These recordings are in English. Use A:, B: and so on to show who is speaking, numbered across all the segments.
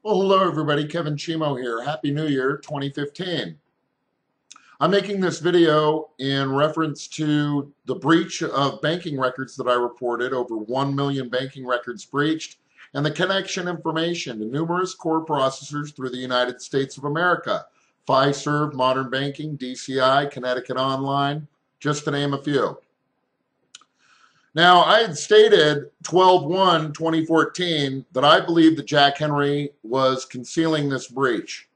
A: Well, hello everybody, Kevin Chimo here. Happy New Year 2015. I'm making this video in reference to the breach of banking records that I reported, over 1 million banking records breached, and the connection information to numerous core processors through the United States of America. Fiserv, Modern Banking, DCI, Connecticut Online, just to name a few. Now, I had stated 12/1/2014 that I believe that Jack Henry was concealing this breach.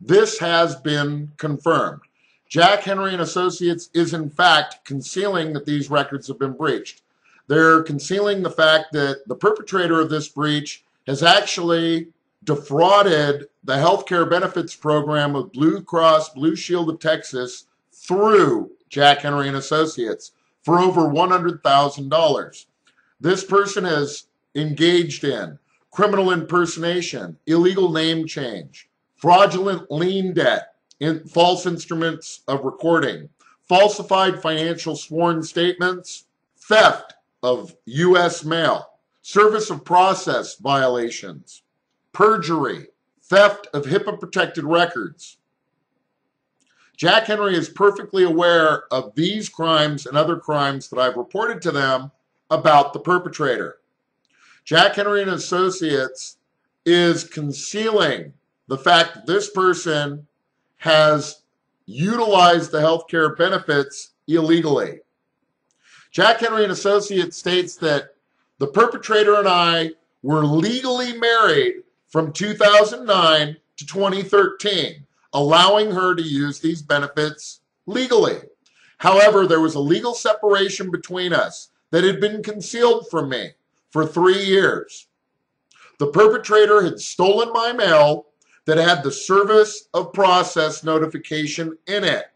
A: This has been confirmed. Jack Henry and Associates is in fact concealing that these records have been breached. They're concealing the fact that the perpetrator of this breach has actually defrauded the healthcare benefits program of Blue Cross Blue Shield of Texas through Jack Henry and Associates for over $100,000. This person has engaged in criminal impersonation, illegal name change, fraudulent lien debt, false instruments of recording, falsified financial sworn statements, theft of U.S. mail, service of process violations, perjury, theft of HIPAA-protected records. Jack Henry is perfectly aware of these crimes and other crimes that I've reported to them about the perpetrator. Jack Henry and Associates is concealing the fact that this person has utilized the healthcare benefits illegally. Jack Henry and Associates states that the perpetrator and I were legally married from 2009 to 2013. Allowing her to use these benefits legally. However, there was a legal separation between us that had been concealed from me for 3 years. The perpetrator had stolen my mail that had the service of process notification in it.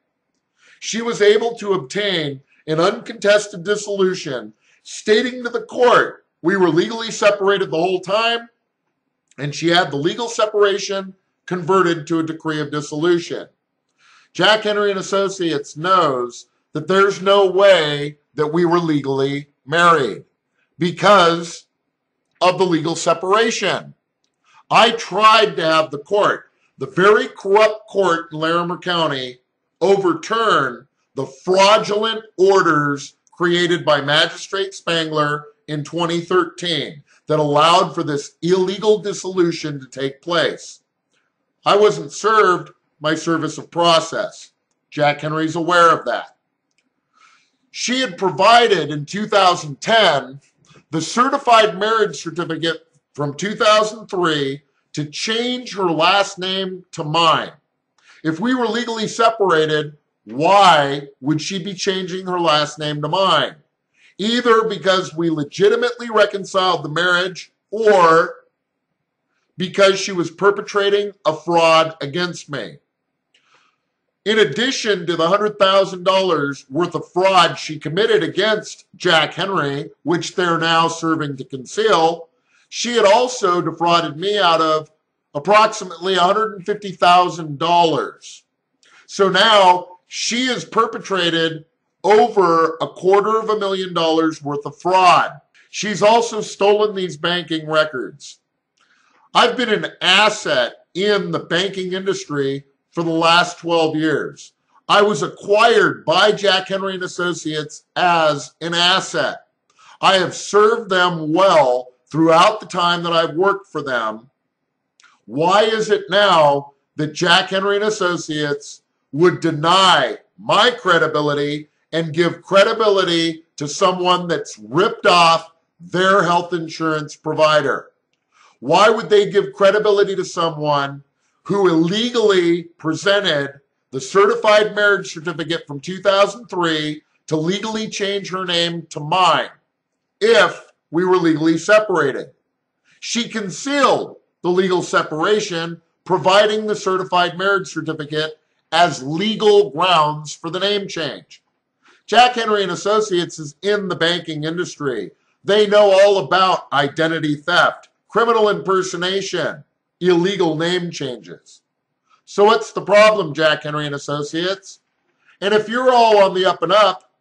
A: She was able to obtain an uncontested dissolution stating to the court we were legally separated the whole time, and she had the legal separation converted to a decree of dissolution. Jack Henry and Associates knows that there's no way that we were legally married because of the legal separation. I tried to have the court, the very corrupt court in Larimer County, overturn the fraudulent orders created by Magistrate Spangler in 2013 that allowed for this illegal dissolution to take place. I wasn't served my service of process. Jack Henry's aware of that. She had provided in 2010 the certified marriage certificate from 2003 to change her last name to mine. If we were legally separated, why would she be changing her last name to mine? Either because we legitimately reconciled the marriage or because she was perpetrating a fraud against me. In addition to the $100,000 worth of fraud she committed against Jack Henry, which they're now serving to conceal, she had also defrauded me out of approximately $150,000. So now she has perpetrated over $250,000 worth of fraud. She's also stolen these banking records. I've been an asset in the banking industry for the last 12 years. I was acquired by Jack Henry and Associates as an asset. I have served them well throughout the time that I've worked for them. Why is it now that Jack Henry and Associates would deny my credibility and give credibility to someone that's ripped off their health insurance provider? Why would they give credibility to someone who illegally presented the certified marriage certificate from 2003 to legally change her name to mine if we were legally separated? She concealed the legal separation, providing the certified marriage certificate as legal grounds for the name change. Jack Henry and Associates is in the banking industry. They know all about identity theft, criminal impersonation, illegal name changes. So what's the problem, Jack Henry and Associates? And if you're all on the up and up,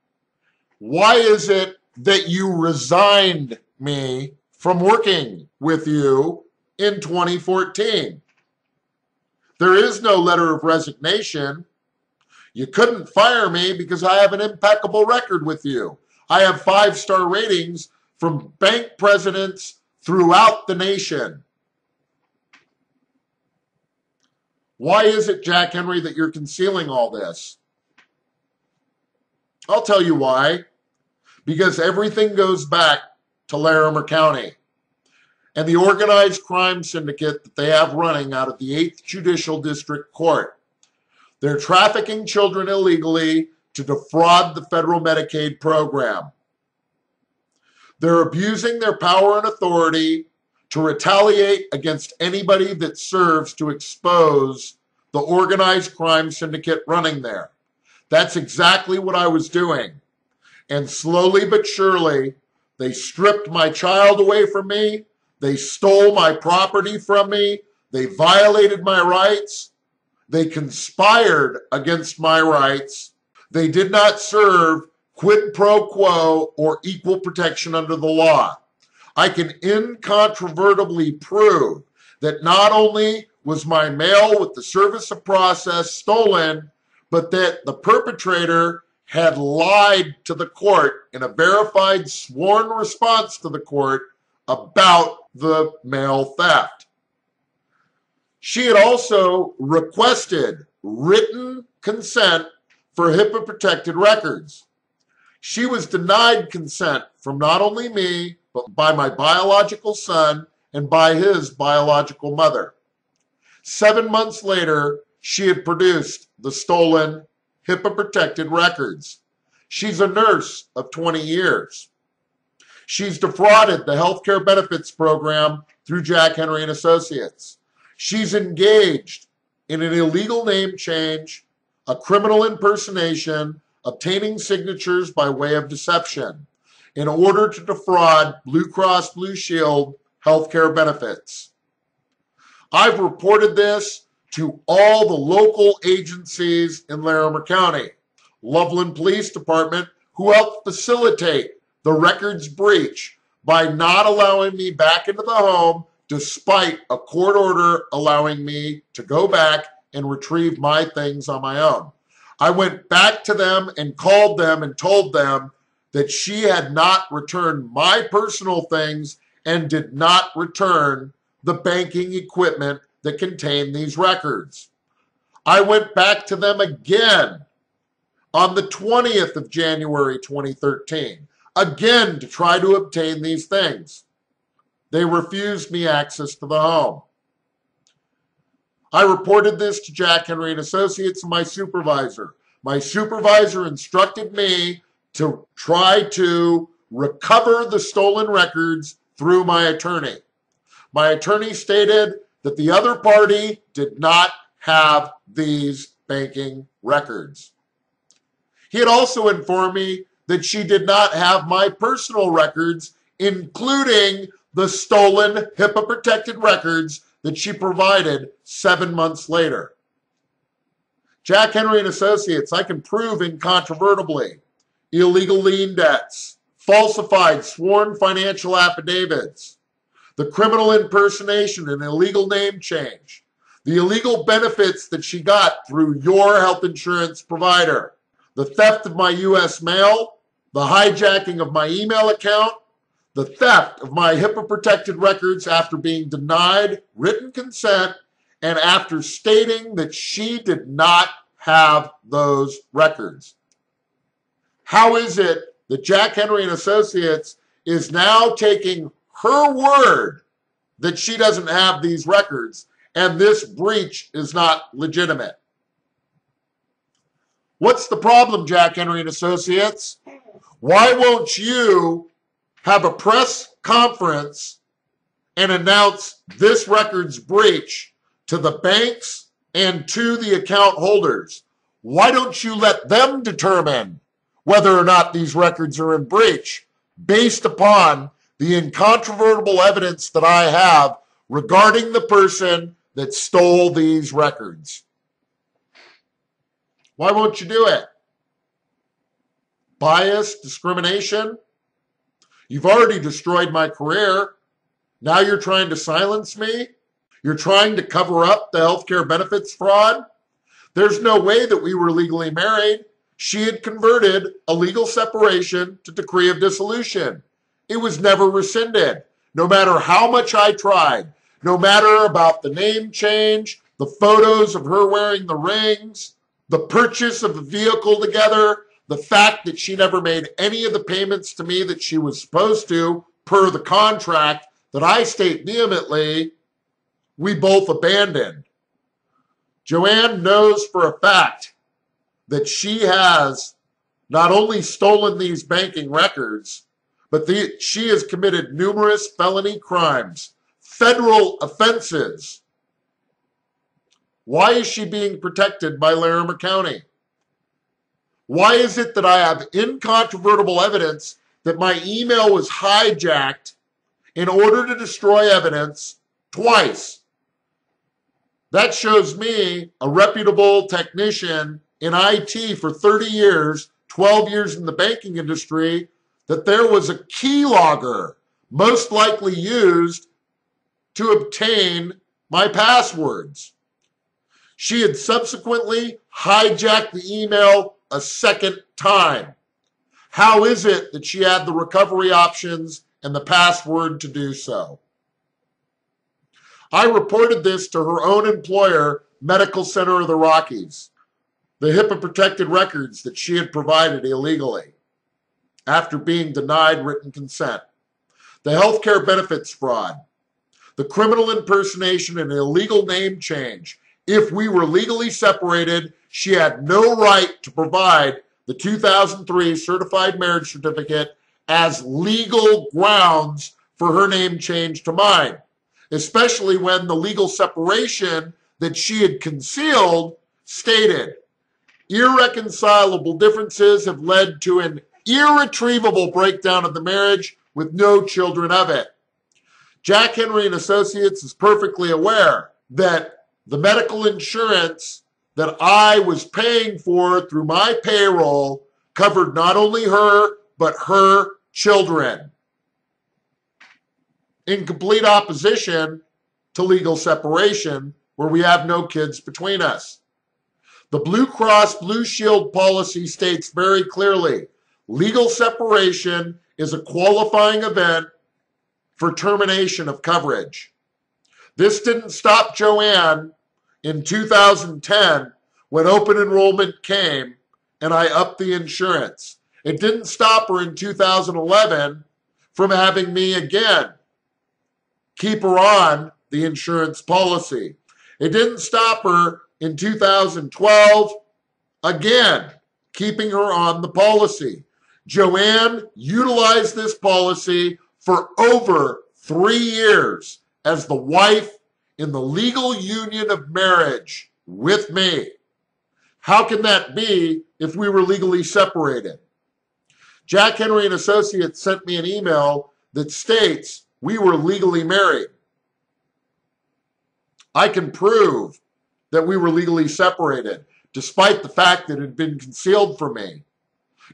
A: why is it that you resigned me from working with you in 2014. There is no letter of resignation. You couldn't fire me because I have an impeccable record with you. I have 5-star ratings from bank presidents throughout the nation. Why is it, Jack Henry, that you're concealing all this? I'll tell you why. Because everything goes back to Larimer County and the organized crime syndicate that they have running out of the 8th Judicial District Court. They're trafficking children illegally to defraud the federal Medicaid program. They're abusing their power and authority to retaliate against anybody that serves to expose the organized crime syndicate running there. That's exactly what I was doing. And slowly but surely, they stripped my child away from me. They stole my property from me. They violated my rights. They conspired against my rights. They did not serve quid pro quo or equal protection under the law. I can incontrovertibly prove that not only was my mail with the service of process stolen, but that the perpetrator had lied to the court in a verified sworn response to the court about the mail theft. She had also requested written consent for HIPAA-protected records. She was denied consent from not only me, but by my biological son and by his biological mother. 7 months later, she had produced the stolen HIPAA-protected records. She's a nurse of 20 years. She's defrauded the healthcare benefits program through Jack Henry and Associates. She's engaged in an illegal name change, a criminal impersonation, obtaining signatures by way of deception in order to defraud Blue Cross Blue Shield healthcare benefits. I've reported this to all the local agencies in Larimer County, Loveland Police Department, who helped facilitate the records breach by not allowing me back into the home despite a court order allowing me to go back and retrieve my things on my own. I went back to them and called them and told them that she had not returned my personal things and did not return the banking equipment that contained these records. I went back to them again on the 20th of January 2013, again to try to obtain these things. They refused me access to the home. I reported this to Jack Henry and Associates and my supervisor. My supervisor instructed me to try to recover the stolen records through my attorney. My attorney stated that the other party did not have these banking records. He had also informed me that she did not have my personal records, including the stolen HIPAA-protected records that she provided 7 months later. Jack Henry and Associates, I can prove incontrovertibly illegal lien debts, falsified sworn financial affidavits, the criminal impersonation and illegal name change, the illegal benefits that she got through your health insurance provider, the theft of my U.S. mail, the hijacking of my email account, the theft of my HIPAA-protected records after being denied written consent and after stating that she did not have those records. How is it that Jack Henry and Associates is now taking her word that she doesn't have these records and this breach is not legitimate? What's the problem, Jack Henry and Associates? Why won't you have a press conference and announce this records breach to the banks and to the account holders? Why don't you let them determine whether or not these records are in breach based upon the incontrovertible evidence that I have regarding the person that stole these records? Why won't you do it? Bias, discrimination? You've already destroyed my career. Now you're trying to silence me? You're trying to cover up the healthcare benefits fraud? There's no way that we were legally married. She had converted a legal separation to decree of dissolution. It was never rescinded, no matter how much I tried, no matter about the name change, the photos of her wearing the rings, the purchase of the vehicle together, the fact that she never made any of the payments to me that she was supposed to per the contract that I state vehemently, we both abandoned. Joanne knows for a fact that she has not only stolen these banking records, but she has committed numerous felony crimes, federal offenses. Why is she being protected by Larimer County? Why is it that I have incontrovertible evidence that my email was hijacked in order to destroy evidence twice? That shows me, a reputable technician in IT for 30 years, 12 years in the banking industry, that there was a keylogger most likely used to obtain my passwords. She had subsequently hijacked the email a second time. How is it that she had the recovery options and the password to do so? I reported this to her own employer, Medical Center of the Rockies, the HIPAA-protected records that she had provided illegally after being denied written consent, the healthcare benefits fraud, the criminal impersonation and illegal name change. If we were legally separated, she had no right to provide the 2003 certified marriage certificate as legal grounds for her name change to mine, especially when the legal separation that she had concealed stated, irreconcilable differences have led to an irretrievable breakdown of the marriage with no children of it. Jack Henry and Associates is perfectly aware that the medical insurance that I was paying for through my payroll covered not only her, but her children, in complete opposition to legal separation, where we have no kids between us. The Blue Cross Blue Shield policy states very clearly, legal separation is a qualifying event for termination of coverage. This didn't stop Joanne in 2010 when open enrollment came and I upped the insurance. It didn't stop her in 2011 from having me again keep her on the insurance policy. It didn't stop her in 2012 again keeping her on the policy. Joanne utilized this policy for over 3 years as the wife in the legal union of marriage with me. How can that be if we were legally separated? Jack Henry and Associates sent me an email that states we were legally married. I can prove that we were legally separated, despite the fact that it had been concealed from me,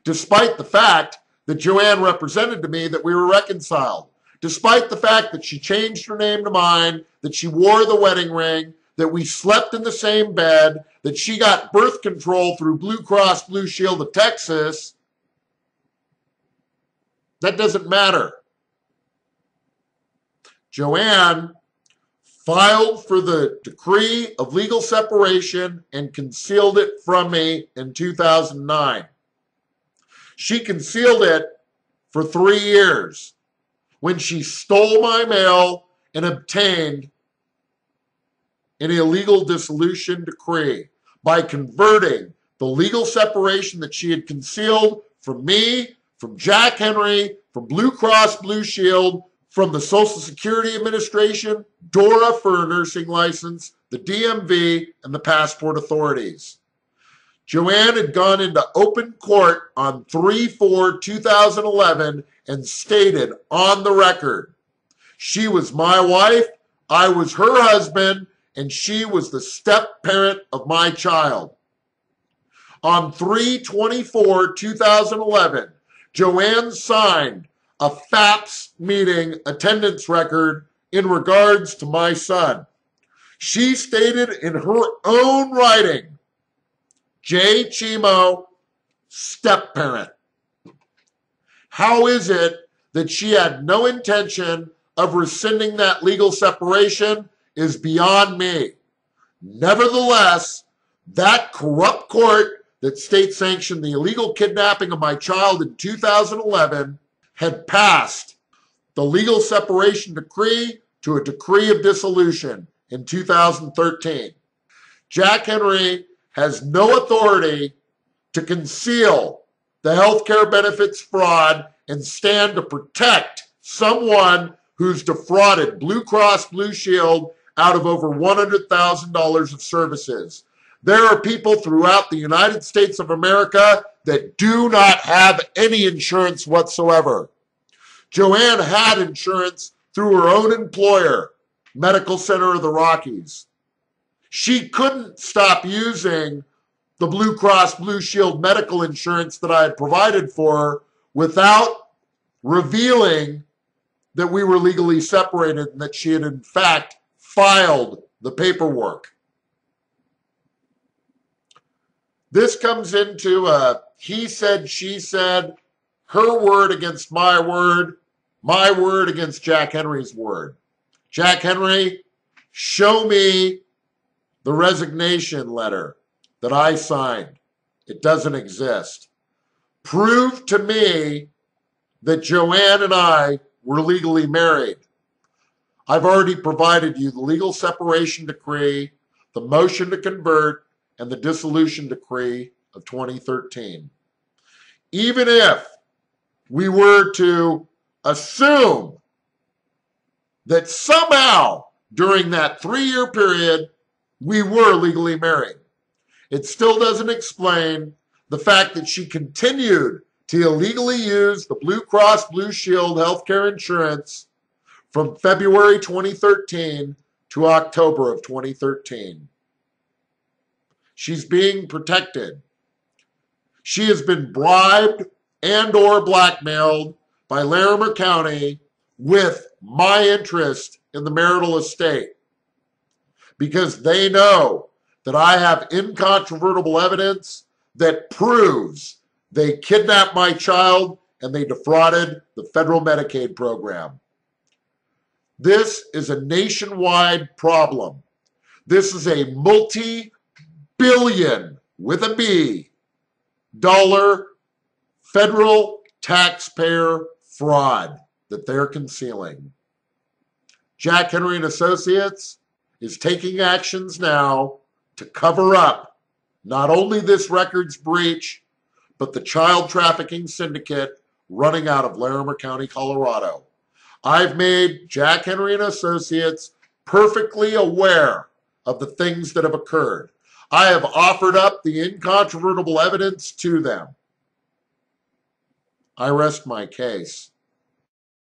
A: despite the fact that Joanne represented to me that we were reconciled, despite the fact that she changed her name to mine, that she wore the wedding ring, that we slept in the same bed, that she got birth control through Blue Cross Blue Shield of Texas. That doesn't matter. Joanne filed for the decree of legal separation and concealed it from me in 2009. She concealed it for 3 years when she stole my mail and obtained an illegal dissolution decree by converting the legal separation that she had concealed from me, from Jack Henry, from Blue Cross Blue Shield, from the Social Security Administration, DORA for a nursing license, the DMV, and the passport authorities. Joanne had gone into open court on 3/4/2011 and stated on the record, she was my wife, I was her husband, and she was the step-parent of my child. On 3/24/2011, Joanne signed a FAPS meeting attendance record in regards to my son. She stated in her own writing, J. Chimo, step-parent. How is it that she had no intention of rescinding that legal separation is beyond me. Nevertheless, that corrupt court that state-sanctioned the illegal kidnapping of my child in 2011 had passed the legal separation decree to a decree of dissolution in 2013. Jack Henry has no authority to conceal the health care benefits fraud and stand to protect someone who's defrauded Blue Cross Blue Shield out of over $100,000 of services. There are people throughout the United States of America that do not have any insurance whatsoever. Joanne had insurance through her own employer, Medical Center of the Rockies. She couldn't stop using the Blue Cross Blue Shield medical insurance that I had provided for her without revealing that we were legally separated and that she had in fact filed the paperwork. This comes into a he said, she said, her word against my word against Jack Henry's word. Jack Henry, show me the resignation letter that I signed. It doesn't exist. Prove to me that Joanne and I were legally married. I've already provided you the legal separation decree, the motion to convert, and the dissolution decree of 2013. Even if we were to assume that somehow during that 3-year period we were legally married, it still doesn't explain the fact that she continued to illegally use the Blue Cross Blue Shield healthcare insurance from February 2013 to October of 2013. She's being protected. She has been bribed and or blackmailed by Larimer County with my interest in the marital estate because they know that I have incontrovertible evidence that proves they kidnapped my child and they defrauded the federal Medicaid program. This is a nationwide problem. This is a multi-billion, with a B, dollar federal taxpayer fraud that they're concealing. Jack Henry and Associates is taking actions now to cover up not only this records breach, but the child trafficking syndicate running out of Larimer County, Colorado. I've made Jack Henry and Associates perfectly aware of the things that have occurred. I have offered up the incontrovertible evidence to them. I rest my case.